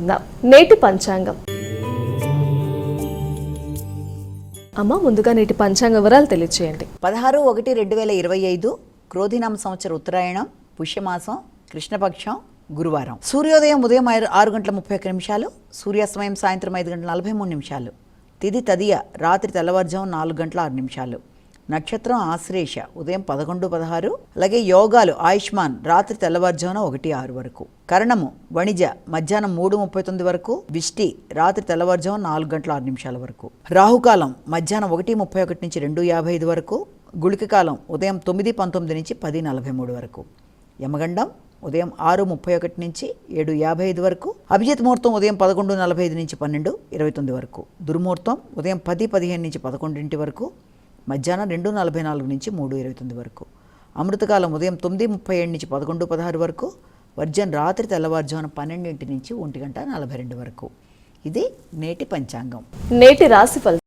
తెలుసుకుందాం. నేటి పంచాంగం. అమ్మ, ముందుగా నేటి పంచాంగ వివరాలు తెలియచేయండి. 16/1/2025 క్రోధినామ సంవత్సర ఉత్తరాయణం, పుష్యమాసం, కృష్ణపక్షం, గురువారం. సూర్యోదయం ఉదయం 6:31, సూర్యాస్తమయం సాయంత్రం 5:43. తిథి తదియ రాత్రి తెల్లవారుజాము 4:06. నక్షత్రం ఆశ్లేష ఉదయం 11:16. అలాగే యోగాలు ఆయుష్మాన్ రాత్రి తెల్లవారుజామున 1:06 వరకు. కరణము వణిజ మధ్యాహ్నం 3:39 వరకు. విష్టి రాత్రి తెల్లవారుజామున 4:06 వరకు. రాహుకాలం మధ్యాహ్నం 1:31 నుంచి 2:55 వరకు. గుళిక కాలం ఉదయం 9:19 నుంచి 10:43 వరకు. యమగండం ఉదయం 6:31 నుంచి 7:55 వరకు. అభిజిత్ ముహూర్తం ఉదయం 11:45 నుంచి 12:29 వరకు. దుర్ముహూర్తం ఉదయం 10:15 నుంచి 11 వరకు. మధ్యాహ్నం 2:44 నుంచి 3:29 వరకు. అమృతకాలం ఉదయం 9:37 నుంచి 11:16 వరకు. వర్జన్ రాత్రి తెల్లవారుజామున 12 నుంచి 1:42 వరకు. ఇది నేటి పంచాంగం. నేటి రాశి ఫలితాలు.